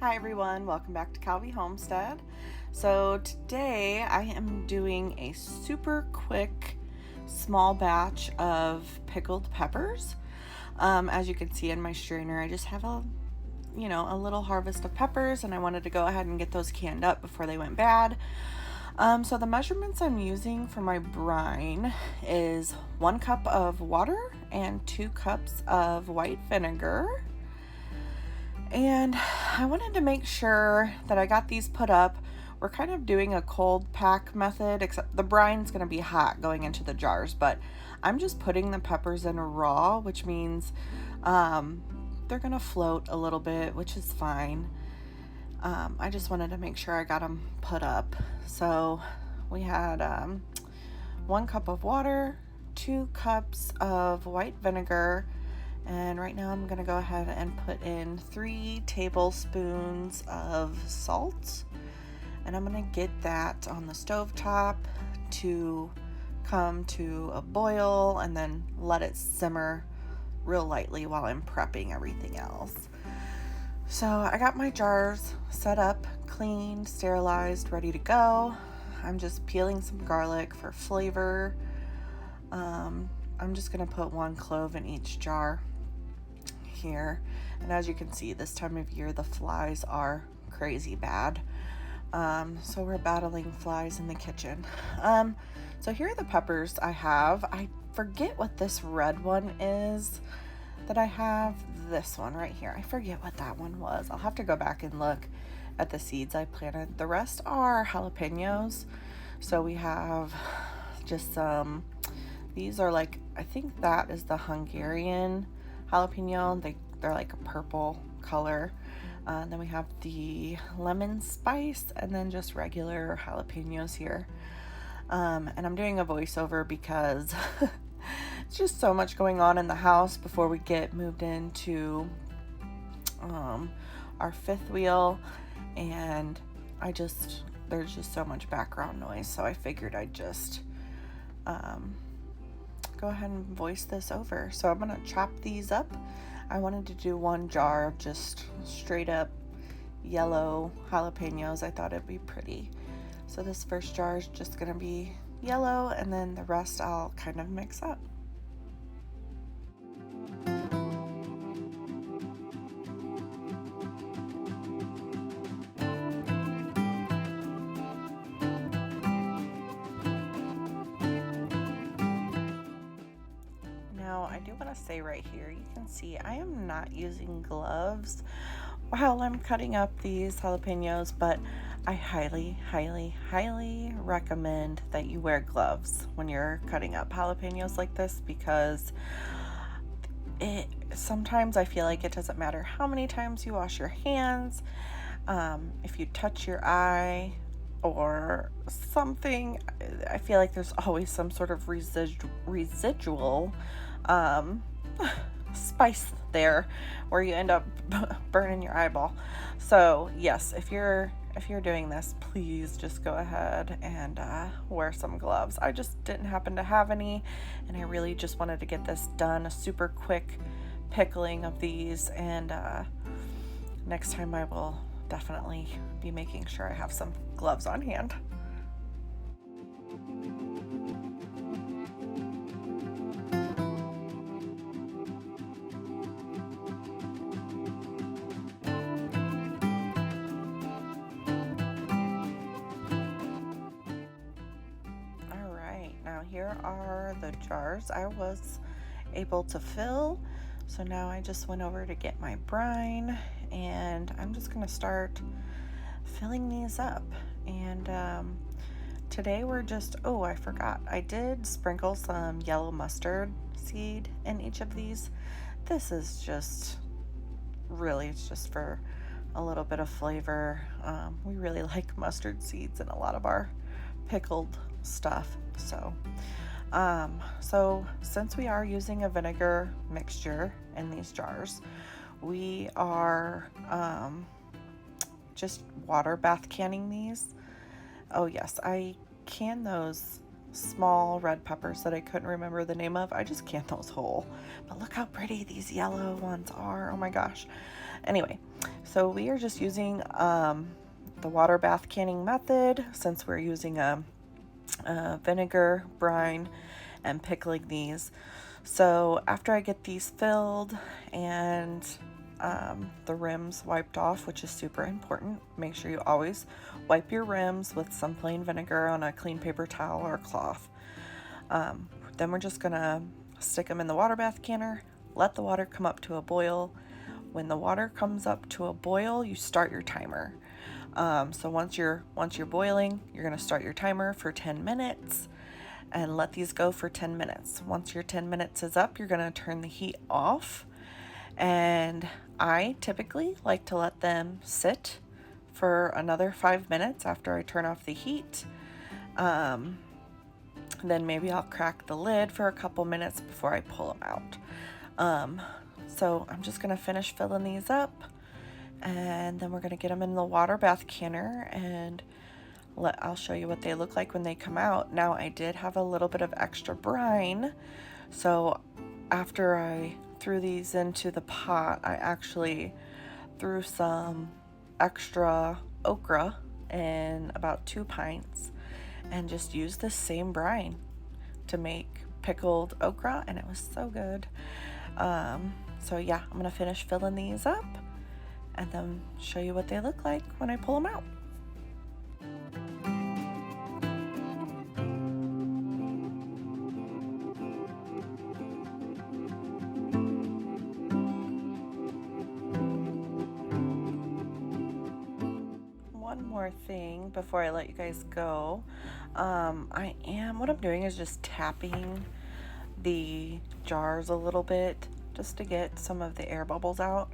Hi everyone, welcome back to Calvi Homestead. So today I am doing a super quick small batch of pickled peppers. As you can see in my strainer, I just have a little harvest of peppers, and I wanted to go ahead and get those canned up before they went bad. So the measurements I'm using for my brine is 1 cup of water and 2 cups of white vinegar. And I wanted to make sure that I got these put up. We're kind of doing a cold pack method, except the brine's going to be hot going into the jars, but I'm just putting the peppers in raw, which means they're going to float a little bit, which is fine. I just wanted to make sure I got them put up. So we had 1 cup of water, 2 cups of white vinegar, and right now I'm going to go ahead and put in 3 tablespoons of salt. And I'm going to get that on the stovetop to come to a boil and then let it simmer real lightly while I'm prepping everything else. So I got my jars set up, cleaned, sterilized, ready to go. I'm just peeling some garlic for flavor. I'm just going to put 1 clove in each jar here, and as you can see, this time of year the flies are crazy bad, so we're battling flies in the kitchen. So here are the peppers I have. I forget what this red one is that I have. This one right here, I forget what that one was. I'll have to go back and look at the seeds I planted. The rest are jalapenos. So we have just some, these are like, I think that is the Hungarian jalapeno. They're like a purple color. Then we have the lemon spice, and then just regular jalapenos here. And I'm doing a voiceover because it's just so much going on in the house before we get moved into our 5th wheel, and there's just so much background noise, so I figured I'd just go ahead and voice this over. So I'm gonna chop these up. I wanted to do 1 jar of just straight up yellow jalapenos. I thought it'd be pretty. So this first jar is just gonna be yellow, and then the rest I'll kind of mix up. Now, I do want to say right here, you can see I am not using gloves while I'm cutting up these jalapenos, but I highly, highly, highly recommend that you wear gloves when you're cutting up jalapenos like this, because sometimes I feel like it doesn't matter how many times you wash your hands, if you touch your eye or something, I feel like there's always some sort of residual spice there where you end up burning your eyeball. So yes, if you're doing this, please just go ahead and wear some gloves. I just didn't happen to have any, and I really just wanted to get this done, a super quick pickling of these, and next time I will definitely be making sure I have some gloves on hand. Now here are the jars I was able to fill. So now I just went over to get my brine, and I'm just going to start filling these up. And today we're just, oh, I forgot, I did sprinkle some yellow mustard seed in each of these. This is just really, it's just for a little bit of flavor. We really like mustard seeds in a lot of our pickled stuff. So since we are using a vinegar mixture in these jars, we are just water bath canning these. Oh yes, I can those small red peppers that I couldn't remember the name of. I just canned those whole. But look how pretty these yellow ones are. Oh my gosh. Anyway, so we are just using the water bath canning method since we're using a vinegar, brine, and pickling these. So after I get these filled and the rims wiped off, which is super important, make sure you always wipe your rims with some plain vinegar on a clean paper towel or cloth. Then we're just gonna stick them in the water bath canner, let the water come up to a boil. When the water comes up to a boil, you start your timer. So once you're boiling, you're gonna start your timer for 10 minutes and let these go for 10 minutes. Once your 10 minutes is up, you're gonna turn the heat off. And I typically like to let them sit for another 5 minutes after I turn off the heat. Then maybe I'll crack the lid for a couple minutes before I pull them out. So I'm just gonna finish filling these up, and then we're gonna get them in the water bath canner, and I'll show you what they look like when they come out. Now I did have a little bit of extra brine, so after I threw these into the pot, I actually threw some extra okra in about 2 pints and just used the same brine to make pickled okra, and it was so good. So yeah, I'm gonna finish filling these up and then show you what they look like when I pull them out. One more thing before I let you guys go. What I'm doing is just tapping the jars a little bit just to get some of the air bubbles out.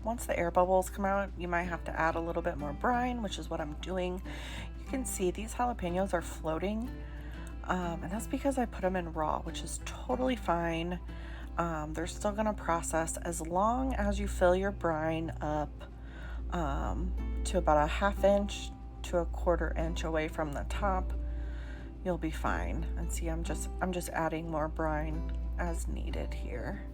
Once the air bubbles come out, you might have to add a little bit more brine, which is what I'm doing. You can see these jalapenos are floating, and that's because I put them in raw, which is totally fine. They're still gonna process as long as you fill your brine up to about a 1/2 inch to a 1/4 inch away from the top. You'll be fine. And see, I'm just adding more brine as needed here.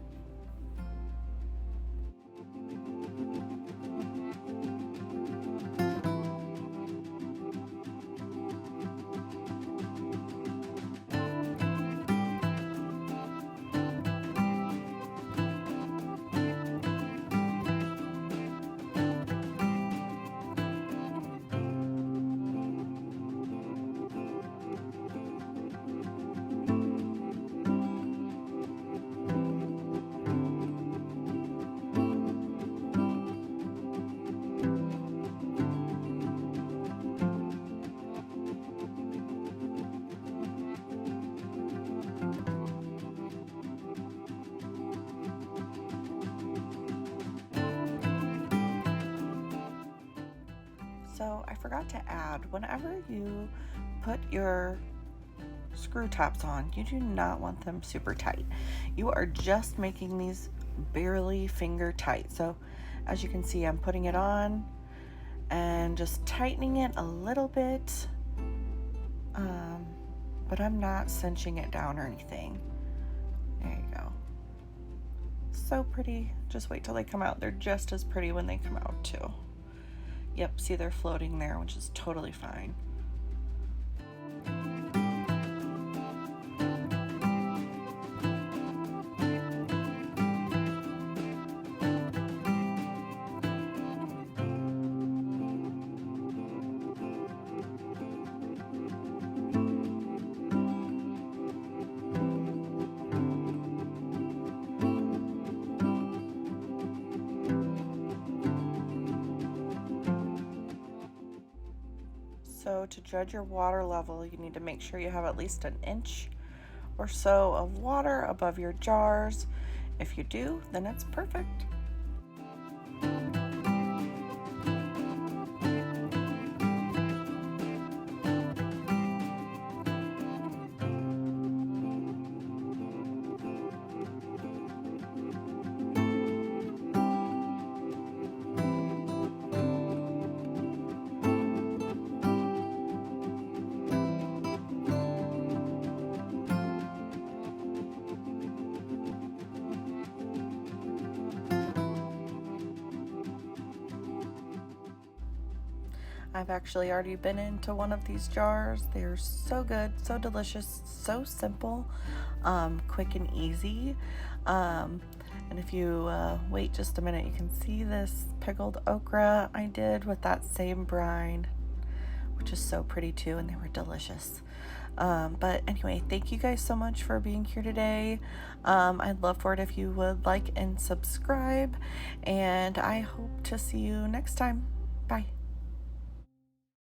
So I forgot to add, whenever you put your screw tops on, you do not want them super tight. You are just making these barely finger tight. So as you can see, I'm putting it on and just tightening it a little bit, but I'm not cinching it down or anything. There you go. So pretty. Just wait till they come out. They're just as pretty when they come out too. Yep, see, they're floating there, which is totally fine. So to judge your water level, you need to make sure you have at least 1 inch or so of water above your jars. If you do, then it's perfect. I've actually already been into one of these jars. They're so good, so delicious, so simple, quick and easy. And if you wait just a minute, you can see this pickled okra I did with that same brine, which is so pretty too, and they were delicious. But anyway, thank you guys so much for being here today. I'd love for it if you would like and subscribe, and I hope to see you next time. Bye.